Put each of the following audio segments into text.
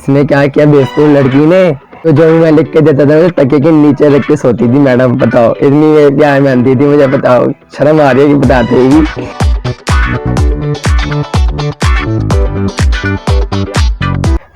इसने क्या किया बेवकूफ लड़की ने, तो जो भी मैं लिख के देता था तकिए के नीचे रख के सोती थी मैडम। बताओ इतनी प्यार में आती थी मुझे, बताओ शर्म आ रही है कि बताते ही।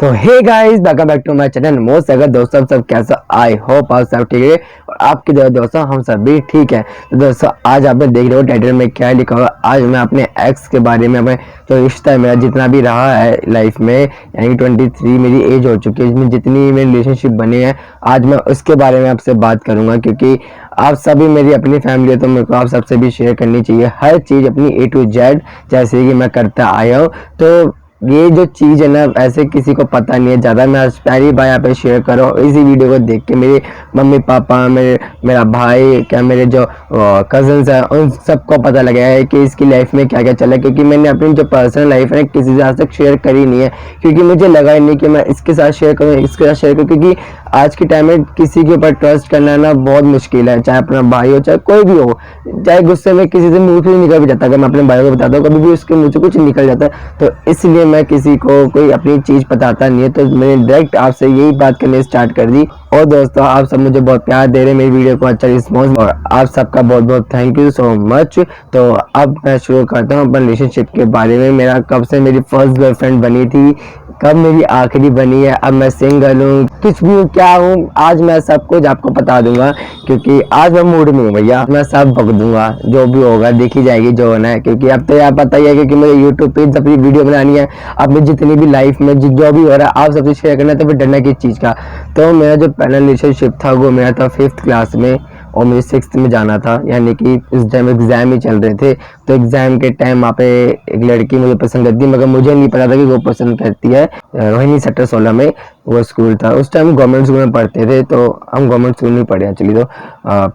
तो hey guys, welcome back to my channel most. अगर दोस्तों सब कैसा, आई होप आप सब ठीक है और आपके जो दोस्तों हम सब भी ठीक है। तो दोस्तों आज आप देख रहे हो टाइटल में क्या लिखा हुआ। आज मैं अपने एक्स के बारे में, अपने जो रिश्ता है मेरा जितना भी रहा है लाइफ में, यानी 23 मेरी एज हो चुकी है, इसमें जितनी मेरी रिलेशनशिप बनी है आज मैं उसके बारे में आपसे बात करूंगा। क्योंकि आप सभी मेरी अपनी फैमिली है तो मेरे को आप सबसे भी शेयर करनी चाहिए हर चीज़ अपनी A to Z, जैसे कि मैं करता आया हूँ। तो ये जो चीज़ है ना ऐसे किसी को पता नहीं है ज़्यादा। मैं आज पहली बार यहाँ पे शेयर कर रहा हूँ। इसी वीडियो को देख के मेरे मम्मी पापा, मेरा भाई, क्या मेरे जो कजन्स हैं, उन सबको पता लगा है कि इसकी लाइफ में क्या क्या चला है। क्योंकि मैंने अपनी जो पर्सनल लाइफ है किसी से आज तक शेयर करी नहीं है, क्योंकि मुझे लगा ही नहीं कि मैं इसके साथ शेयर करूँ, इसके साथ शेयर करूँ। क्योंकि आज के टाइम में किसी के ऊपर ट्रस्ट करना ना बहुत मुश्किल है, चाहे अपना भाई हो चाहे कोई भी हो। चाहे गुस्से में किसी से मुंह से निकल भी जाता है, अगर मैं अपने भाई को बताता हूँ कभी भी उसके मुंह से कुछ निकल जाता है। तो इसलिए मैं किसी को कोई अपनी चीज़ बताता नहीं है। तो मैंने डायरेक्ट आपसे यही बात करने स्टार्ट कर दी। और दोस्तों आप सब मुझे बहुत प्यार दे रहे हैं, मेरी वीडियो को अच्छा रिस्पॉन्स, और आप सबका बहुत बहुत थैंक यू सो मच। तो अब मैं शुरू करता हूँ अपने रिलेशनशिप के बारे में। मेरा कब से मेरी फर्स्ट गर्लफ्रेंड बनी थी, कब मेरी आखिरी बनी है, अब मैं सिंगल हूँ, कुछ भी हूँ, क्या हूँ, आज मैं सब कुछ आपको बता दूंगा। क्योंकि आज मैं मूड में हूँ भैया, मैं सब बक दूंगा, जो भी होगा देखी जाएगी जो होना है। क्योंकि अब तो यार पता ही है क्योंकि मुझे यूट्यूब पे अपनी वीडियो बनानी है, अपनी जितनी भी लाइफ में जो भी हो रहा है आप सबसे शेयर करना है, तो फिर डरना किस चीज़ का। तो मेरा जो पहला रिलेशनशिप था वो मेरा था 5th क्लास में, और मुझे 6th में जाना था, यानी कि उस टाइम एग्ज़ाम ही चल रहे थे। तो एग्ज़ाम के टाइम वहाँ पे एक लड़की मुझे पसंद करती है, मगर मुझे नहीं पता था कि वो पसंद करती है। रोहिणी सेक्टर 16 में वो स्कूल था। उस टाइम गवर्नमेंट स्कूल में पढ़ते थे, तो हम गवर्नमेंट स्कूल में पढ़े एक्चुअली। तो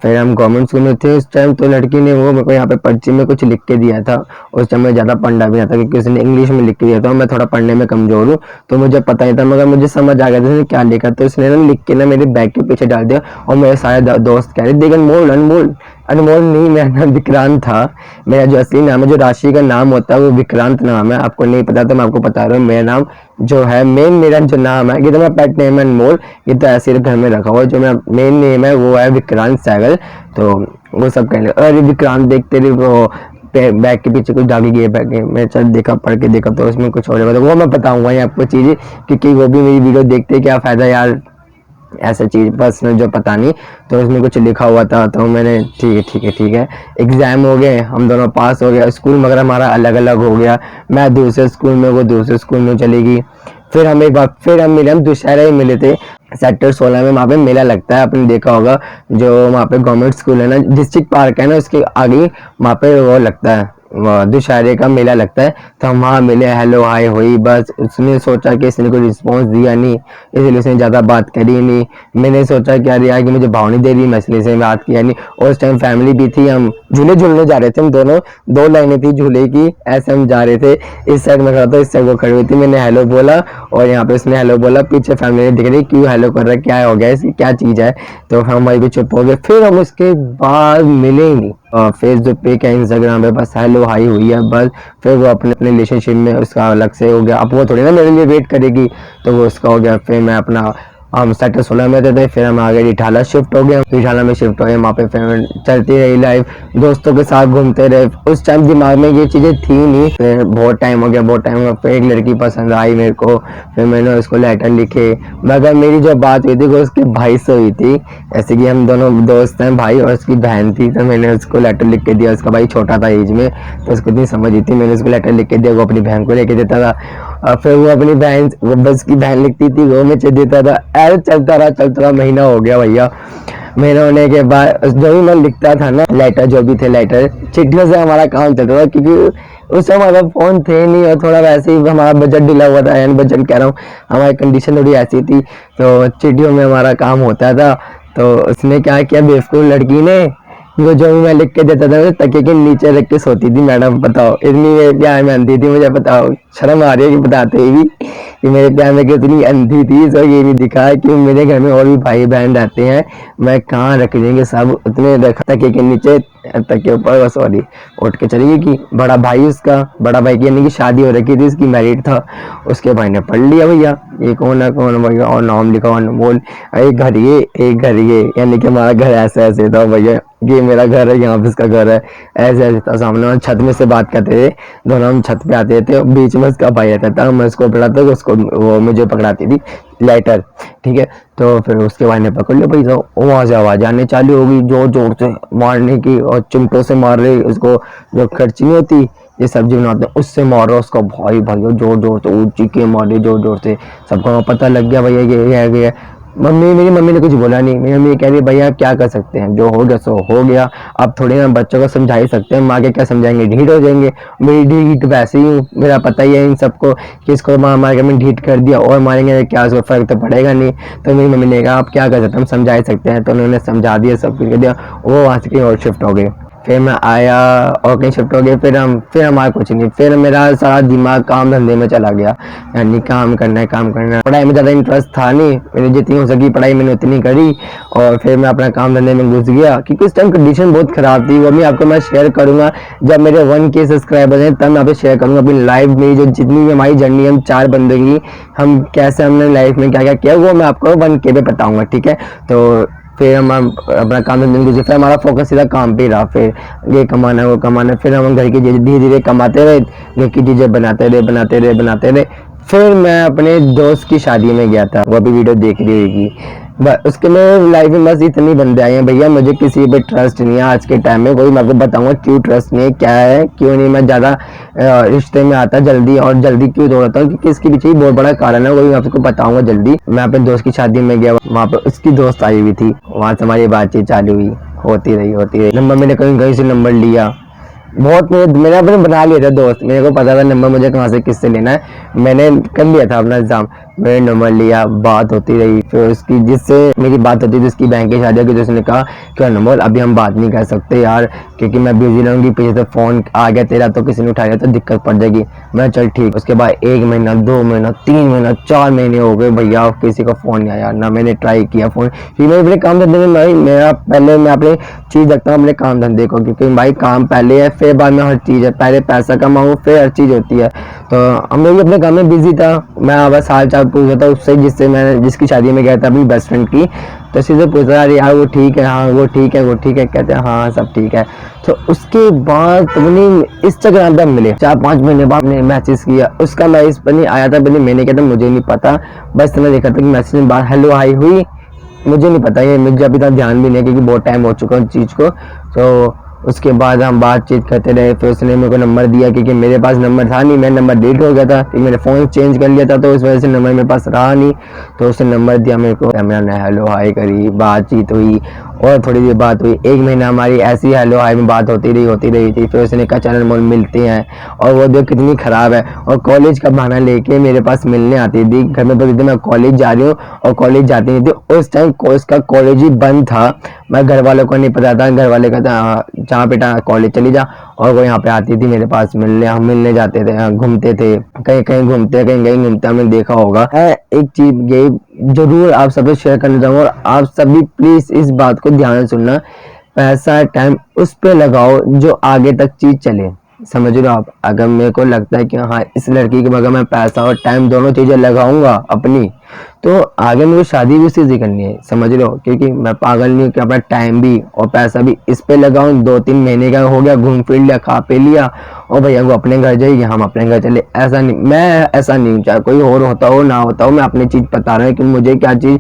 फिर हम गवर्नमेंट स्कूल में थे उस टाइम। तो लड़की ने वो मेरे को यहाँ पे पर्ची में कुछ लिख के दिया था। उस टाइम मैं ज़्यादा पढ़ना भी नहीं था क्योंकि उसने इंग्लिश में लिख के दिया था, मैं थोड़ा पढ़ने में कमज़ोर हूँ तो मुझे पता नहीं था, मगर मुझे समझ आ गया था उसने क्या लिखा। तो उसने ना लिख के ना मेरे बैग के पीछे डाल दिया, और मेरे सारे दोस्त कह रहे देख अनमोल अनमोल। अनमोल नहीं, मेरा नाम विक्रांत था। मेरा जो असली नाम है, जो राशि का नाम होता है वो विक्रांत नाम है। आपको नहीं पता तो मैं आपको बता रहा हूँ, मेरा नाम जो है मेन, मेरा जो नाम है, ये तो मेरा पेट नेम है अनमोल, ये तो ऐसे घर में रखा हुआ है। जो मेरा मेन नेम है वो है विक्रांत सहगल। तो वो सब कहने अरे विक्रांत देख तेरे वो बैग के पीछे कुछ डाली गई है। बैग मैं चल देखा, पढ़ के देखा तो उसमें कुछ और है, तो वो मैं बताऊंगा ये आपको चीज़ें, क्योंकि वो भी मेरी वीडियो देखते क्या फ़ायदा यार, ऐसा चीज़ पर्सनल जो पता नहीं। तो उसमें कुछ लिखा हुआ था, तो मैंने ठीक है। एग्ज़ाम हो गए, हम दोनों पास हो गए, स्कूल मगर हमारा अलग अलग हो गया। मैं दूसरे स्कूल में, वो दूसरे स्कूल में चली गई। फिर हम एक बार फिर हम मिले, हम दुशहरा ही मिले थे सेक्टर 16 में। वहाँ पे मेला लगता है, आपने देखा होगा, जो वहाँ पे गवर्नमेंट स्कूल है ना, डिस्ट्रिक्ट पार्क है ना, उसके आगे वहाँ पे वो लगता है, दुशहरे का मेला लगता है। तो हम वहाँ मिले, हेलो हाय हुई, बस उसने सोचा कि इसने कोई रिस्पॉन्स दिया नहीं, इसलिए उसने ज़्यादा बात करी नहीं। मैंने सोचा कि यार यार कि मुझे भाव नहीं दे रही, मैं इसलिए से बात किया नहीं। और उस टाइम फैमिली भी थी, हम झूले झूलने जा रहे थे, हम दोनों, 2 लाइनें थी झूले की, ऐसे हम जा रहे थे। इस साइड में खड़ा था, इस साइड वो खड़ी हुई थी। मैंने हेलो बोला और यहाँ पे उसने हेलो बोला, पीछे फैमिली दिख रही क्यों हेलो कर रहा है, क्या हो गया, इसकी क्या चीज़ है। तो हम वही भी चुप हो गए। फिर हम उसके बाद मिले ही नहीं, फेसबुक पे क्या इंस्टाग्राम पे बस हेलो हाई हुई है बस। फिर वो अपने अपने रिलेशनशिप में उसका अलग से हो गया। अब वो थोड़ी ना मेरे लिए वेट करेगी, तो वो उसका हो गया। फिर मैं अपना, हम सेक्टर 16 में थे, फिर हम आगे रिठाला शिफ्ट हो गए। रिठाला में शिफ्ट हो गए, वहाँ पे फिर चलती रही लाइफ, दोस्तों के साथ घूमते रहे। उस टाइम दिमाग में ये चीज़ें थी नहीं। फिर बहुत टाइम हो गया, फिर एक लड़की पसंद आई मेरे को। फिर मैंने उसको लेटर लिखे, मगर मेरी जो बात हुई थी वो उसके भाई से हुई थी। ऐसे कि हम दोनों दोस्त हैं, भाई और उसकी बहन थी। तो मैंने उसको लेटर लिख के दिया, उसका भाई छोटा था एज में, तो उसको इतनी समझ ही थी। मैंने उसको लेटर लिख के दिया, वो अपनी बहन को लेके देता था, और फिर वो अपनी बहन, वो बस की बहन लिखती थी, वो मुझे देता था। ऐसे चलता रहा, महीना हो गया भैया। महीना होने के बाद जो भी मैं लिखता था ना लेटर, जो भी थे लेटर, चिट्ठियों से हमारा काम चलता था। क्योंकि उस समय हमारे फोन थे नहीं, और थोड़ा वैसे ही हमारा बजट ढीला हुआ था, यानी बजट कह रहा हूँ, हमारी कंडीशन थोड़ी ऐसी थी, तो चिट्ठियों में हमारा काम होता था। तो उसने क्या किया बेवकूफ लड़की ने, वो जो भी मैं लिख के देता था तकिए के नीचे रख के सोती थी मैडम। बताओ इतनी प्यार में आती थी मुझे, बताओ शर्म आ रही है कि बताते ही भी। कि मेरे प्यार में कितनी अंधी थी। सो ये नहीं दिखा कि मेरे घर में और भी भाई बहन रहते हैं, मैं कहाँ रख देंगे सब उतने रखा तकिए के नीचे, तकिए ऊपर, सॉरी उठ के चली गई। कि बड़ा भाई, उसका बड़ा भाई की यानी कि शादी हो रखी थी, इसकी मैरिड था, उसके भाई ने पढ़ लिया भैया ये कौन है कौन भैया, और नाम लिखा अनमोल, एक घर ये एक घर ये, यानी कि हमारा घर ऐसे ऐसे था भैया, ये मेरा घर है, यहाँ पे इसका घर है, ऐसे ऐसे था। सामने और छत में से बात करते थे, दोनों हम छत पे आते थे, बीच में उसका भाई आता था, मैं उसको पकड़ाता था, उसको वो मुझे पकड़ाती थी लाइटर, ठीक है। तो फिर उसके भाई ने पकड़ लिया भाई, तो वहां से आवाज आने चालू हो गई जोर जोर से मारने की, और चिमटों से मार रहे उसको, जो खर्ची नहीं होती ये सब्जी बनाते हैं उससे मारो उसको, भाई भाई जोर जोर से ऊंची के मारे जोर जोर से। सबको पता लग गया भैया ये मेरी मम्मी ने कुछ बोला नहीं, मेरी मम्मी कह रही भैया आप क्या कर सकते हैं, जो हो गया सो हो गया, अब थोड़ी ना बच्चों को समझा ही सकते हैं, माँ के क्या समझाएंगे, ढीठ हो जाएंगे। मेरी ढीठ वैसे ही हूँ, मेरा पता ही है इन सबको कि इसको माँ मार के मैंने ढीठ कर दिया, और मारेंगे क्या, उसको फर्क तो पड़ेगा नहीं। तो मेरी मम्मी ने कहा आप क्या कर सकते हैं, हम समझा ही सकते हैं। तो उन्होंने समझा दिया, सब कुछ कर दिया, वो वहाँ से कहीं और शिफ्ट हो गए। फिर मैं आया और कहीं शिफ्ट हो गए, फिर हमारा कुछ नहीं, फिर मेरा सारा दिमाग काम धंधे में चला गया, यानी काम करना है काम करना है। पढ़ाई में ज़्यादा इंटरेस्ट था नहीं, मैंने जितनी हो सकी पढ़ाई मैंने उतनी करी, और फिर मैं अपना काम धंधे में घुस गया, क्योंकि उस टाइम कंडीशन बहुत ख़राब थी। वो भी आपको मैं शेयर करूँगा जब मेरे 1K सब्सक्राइबर्स हैं, तब मैं आपको शेयर करूँगा अपनी लाइफ में जो जितनी भी हमारी जर्नी, हम 4 बंदे की, हम कैसे हमने लाइफ में क्या क्या किया, वो मैं आपको 1K पे बताऊँगा, ठीक है। तो फिर हम अपना काम धंधे, फिर हमारा फोकस सीधा काम पे रहा, फिर ये कमाना वो कमाना, फिर हम घर की चीज़ें धीरे धीरे कमाते रहे, घर की चीज़ें बनाते रहे। फिर मैं अपने दोस्त की शादी में गया था, वो भी वीडियो देख रही होगी। उसके में लाइफ में बस इतनी बंदे आए हैं भैया, मुझे किसी पे ट्रस्ट नहीं है आज के टाइम में, कोई मैं आपको बताऊंगा क्यों ट्रस्ट नहीं है, क्या है क्यों नहीं मैं ज़्यादा रिश्ते में आता जल्दी, और जल्दी क्यों दौड़ता हूँ, क्योंकि इसके पीछे बहुत बड़ा कारण है, वही मैं आपको बताऊंगा जल्दी। मैं अपने दोस्त की शादी में गया, वहाँ पर उसकी दोस्त आई हुई थी, वहाँ से हमारी बातचीत चालू हुई, होती रही। नंबर मैंने कहीं कहीं से नंबर लिया, बहुत मैंने अपने बना लिया था दोस्त, मेरे को पता था नंबर मुझे कहाँ से किससे लेना है, मैंने कर लिया था अपना एग्जाम। मैंने नंबर लिया, बात होती रही, फिर उसकी जिससे मेरी बात होती थी उसकी बैंक की शादी की, तो उसने कहा क्या नंबर अभी हम बात नहीं कर सकते यार, क्योंकि मैं बिजी रहूँगी, पीछे से फ़ोन आ गया तेरा तो किसी ने उठाया तो दिक्कत पड़ जाएगी। मैं चल ठीक। उसके बाद 1 महीना 2 महीना 3 महीना 4 महीने हो गए भैया, किसी का फ़ोन नहीं आया, ना मैंने ट्राई किया फ़ोन, फिर मैं अपने काम धंधे में मेरा पहले मैं अपने चीज़ रखता हूँ अपने काम धंधे को, क्योंकि भाई काम पहले है फिर बाद में हर चीज़ है, पहले पैसा कमाऊँ फिर हर चीज़ होती है। तो हम लोग अपने काम में बिजी था, मैं बस हाल चाल पूछ रहा था उससे जिसकी शादी में गया था अपनी बेस्ट फ्रेंड की, तो सीधे पूछ रहा अरे यार वो ठीक है, हाँ वो ठीक है कहते हैं हाँ सब ठीक है। तो उसके बाद मैंने इंस्टाग्राम पर मिले 4-5 महीने बाद मैंने मैसेज किया, उसका मैसेज पर नहीं आया था, पहले मैंने कहता मुझे नहीं पता, बस मैंने देखा था कि मैसेज में बात हेलो हाई हुई, मुझे नहीं पता, ये मुझे अभी तक ध्यान भी नहीं है क्योंकि बहुत टाइम हो चुका है चीज़ को। तो उसके बाद हम बातचीत करते रहे, फिर उसने मेरे को नंबर दिया, क्योंकि मेरे पास नंबर था नहीं, मेरा नंबर डिलीट हो गया था, फिर मैंने फ़ोन चेंज कर लिया था, तो उस वजह से नंबर मेरे पास रहा नहीं। तो उसने नंबर दिया मेरे को, मैंने हेलो हाई करी, बातचीत हुई, और थोड़ी देर बात हुई, 1 महीना हमारी ऐसी हेलो हाई में बात होती रही थी। फिर उसने कहा चैनल मोल मिलते हैं, और वो देख कितनी ख़राब है, और कॉलेज का बहाना लेके मेरे पास मिलने आती थी, घर में बोलती थी मैं कॉलेज जा रही हूँ, और कॉलेज जाती नहीं थी। उस टाइम उसका कॉलेज ही बंद था, मैं घर वालों को नहीं पता था, घर वाले कहता जहाँ बेटा कॉलेज चली जा, और वो यहाँ पे आती थी मेरे पास मिलने, हम मिलने जाते थे, घूमते थे, कहीं कहीं घूमते हमने देखा होगा। एक चीज ये जरूर आप सबसे शेयर करना चाहूँगा, और आप सभी प्लीज इस बात को ध्यान से सुनना, पैसा टाइम उस पे लगाओ जो आगे तक चीज चले, समझ रहे हो आप। अगर मेरे को लगता है कि हाँ इस लड़की के अगर मैं पैसा और टाइम दोनों चीजें लगाऊंगा अपनी, तो आगे मुझे शादी भी उसी से करनी है, समझ लो, क्योंकि मैं पागल नहीं हूँ कि अपना टाइम भी और पैसा भी इस पे लगाऊं। 2-3 महीने का हो गया, घूम फिर लिया, खा पे लिया, और भैया वो अपने घर जाइए, हम अपने घर चले, ऐसा नहीं, मैं ऐसा नहीं हूँ, चाहे कोई और होता हो ना होता हो, मैं अपनी चीज़ बता रहा हूँ कि मुझे क्या चीज़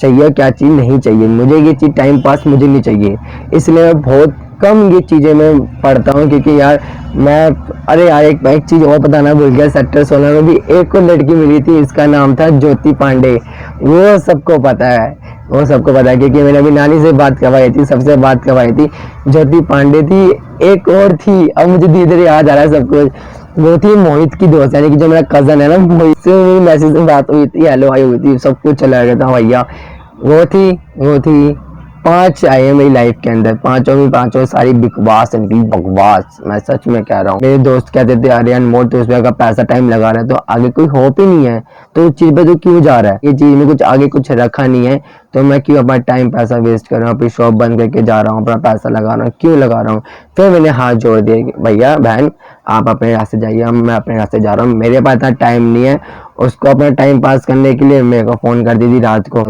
चाहिए क्या चीज़ नहीं चाहिए, मुझे ये चीज़ टाइम पास मुझे नहीं चाहिए, इसलिए मैं बहुत कम ये चीज़ें मैं पढ़ता हूँ, क्योंकि यार मैं, अरे यार एक चीज़ और बताना भूल गया, सेक्टर 16 में भी एक को लड़की मिली थी, इसका नाम था ज्योति पांडे, वो सबको पता है, वो सबको पता है, क्योंकि मैंने अभी नानी से बात करवाई थी, सबसे बात करवाई थी, ज्योति पांडे थी, एक और थी, अब मुझे धीरे धीरे याद आ रहा है सब कुछ, वो थी मोहित की दोस्त, यानी कि जो मेरा कजन है ना, मोहित से मेरी मैसेज में बात हुई थी, हेलो आई हुई थी, सब कुछ चला गया था भैया, वो थी 5 आई है मेरी लाइफ के अंदर, पांचों सारी बकवास निकली, बकवास, मैं सच में कह रहा हूँ। मेरे दोस्त कहते थे अरे अनमोल तो उसमें अगर पैसा टाइम लगा रहा है तो आगे कोई होप ही नहीं है, तो उस चीज पे तो क्यों जा रहा है, ये चीज में कुछ आगे कुछ रखा नहीं है, तो मैं क्यों अपना टाइम पैसा वेस्ट कर रहा हूँ, अपनी शॉप बंद करके जा रहा हूँ, अपना पैसा लगा रहा हूँ, क्यों लगा रहा हूँ। फिर मैंने हाथ जोड़ दिया कि भैया बहन आप अपने रास्ते जाइए, मैं अपने रास्ते जा रहा हूँ, मेरे पास इतना टाइम नहीं है। उसको अपना टाइम पास करने के लिए मेरे को फोन कर दी थी रात को,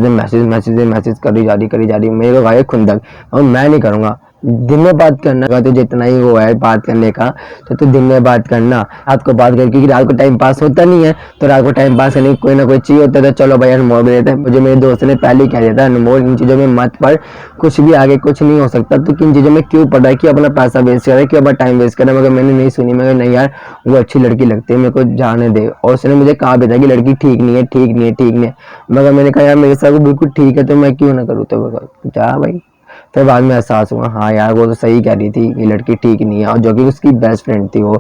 मैसेज करी जा रही, मेरे को भाई खुंदक, और मैं नहीं करूंगा। दिन में बात करना का तो जितना ही वो है बात करने का, तो दिन में बात करना, रात को बात करके, क्योंकि रात को टाइम पास होता नहीं है, तो रात को टाइम पास करने की कोई ना कोई चाहिए होता है, तो चलो भाई अनमोल देता है। मुझे मेरे दोस्त ने पहले ही कह दिया था अनमोल इन चीज़ों में मत पड़, कुछ भी आगे कुछ नहीं हो सकता, तो किन चीज़ों में क्यों पड़ा है, क्यों अपना पैसा वेस्ट कर रहा है, क्यों अपना टाइम वेस्ट कर रहा है। मगर मैंने नहीं सुनी, मगर नहीं यार वो अच्छी लड़की लगती है, मेरे को जाने दे। और उसने मुझे कहा भी था कि लड़की ठीक नहीं है, ठीक नहीं है, ठीक नहीं है, मगर मैंने कहा यार मेरे साथ बिल्कुल ठीक है, तो मैं क्यों ना करूँ, तो जा भाई। फिर बाद में एहसास हुआ हाँ यार वो तो सही कह रही थी कि लड़की ठीक नहीं है, और जो कि उसकी बेस्ट फ्रेंड थी वो।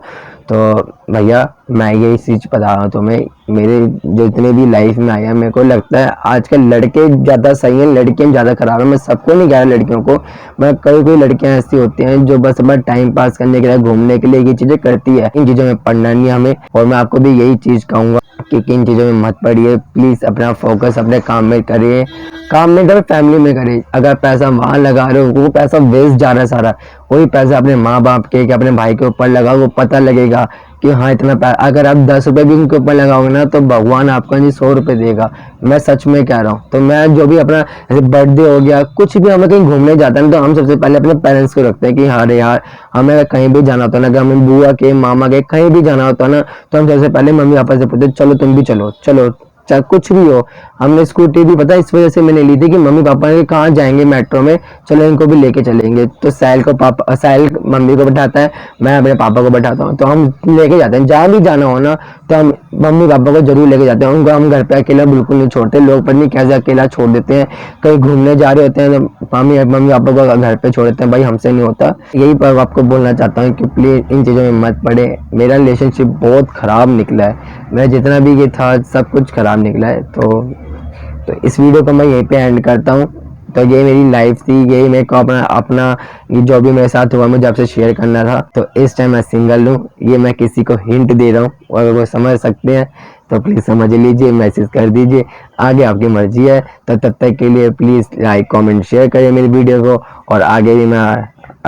तो भैया मैं यही चीज़ बता रहा हूँ तुम्हें, मेरे जितने भी लाइफ में आया मेरे को लगता है आजकल लड़के ज़्यादा सही हैं, लड़कियाँ ज़्यादा खराब हैं। मैं सबको नहीं कह रहा लड़कियों को, मैं कोई लड़कियाँ ऐसी होती हैं जो बस अपना टाइम पास करने के लिए, घूमने के लिए ये चीज़ें करती है, इन चीज़ों में पढ़ना नहीं है हमें। और मैं आपको भी यही चीज़ कहूँगा कि इन चीज़ों में मत पड़िए प्लीज़, अपना फोकस अपने काम में करिए, काम में करे, फैमिली में करे। अगर पैसा वहां लगा रहे हो वो पैसा वेस्ट जा रहा है सारा, वही पैसा अपने माँ बाप के, अपने भाई के ऊपर लगाओ, वो पता लगेगा कि हाँ इतना पैसा। अगर आप 10 रुपए भी उनके ऊपर लगाओगे ना तो भगवान आपको जी 100 रुपए देगा, मैं सच में कह रहा हूँ। तो मैं जो भी अपना जैसे बर्थडे हो गया, कुछ भी हमें कहीं घूमने जाता है ना, तो हम सबसे पहले अपने पेरेंट्स को रखते हैं कि हाँ रे यार हमें अगर कहीं भी जाना होता है ना, अगर हमें बुआ के मामा के कहीं भी जाना होता है ना, तो हम सबसे पहले मम्मी पापा से पूछते चलो तुम भी चलो, चलो चाहे कुछ भी हो। हमने स्कूटी भी पता इस वजह से मैंने ली थी कि मम्मी पापा ने कहाँ जाएंगे मेट्रो में, चलो इनको भी लेके चलेंगे। तो साहिल मम्मी को बैठाता है, मैं अपने पापा को बैठाता हूँ, तो हम लेके जाते हैं जहाँ भी जाना हो ना, तो हम मम्मी पापा को जरूर लेके जाते हैं। उनको हम घर पे अकेला बिल्कुल नहीं छोड़ते, लोग पर नहीं कैसे अकेला छोड़ देते हैं, कहीं घूमने जा रहे होते हैं तो मम्मी पापा को घर पे छोड़ देते हैं, भाई हमसे नहीं होता। यही पर आपको बोलना चाहता हूँ कि प्लीज इन चीज़ों में मत पड़े। मेरा रिलेशनशिप बहुत खराब निकला है, मेरा जितना भी ये था सब कुछ खराब निकला है। तो इस वीडियो को मैं यहीं पे एंड करता हूँ। तो ये मेरी लाइफ थी, यही मेरे को अपना अपना ये जो भी मेरे साथ हुआ मुझे आपसे शेयर करना था। तो इस टाइम मैं सिंगल हूँ, ये मैं किसी को हिंट दे रहा हूँ, और अगर वो समझ सकते हैं तो प्लीज़ समझ लीजिए, मैसेज कर दीजिए, आगे आपकी मर्जी है। तो तब तक के लिए प्लीज़ लाइक कमेंट शेयर करिए मेरी वीडियो को, और आगे भी मैं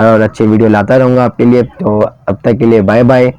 और अच्छे वीडियो लाता रहूँगा आपके लिए। तो अब तक के लिए बाय बाय।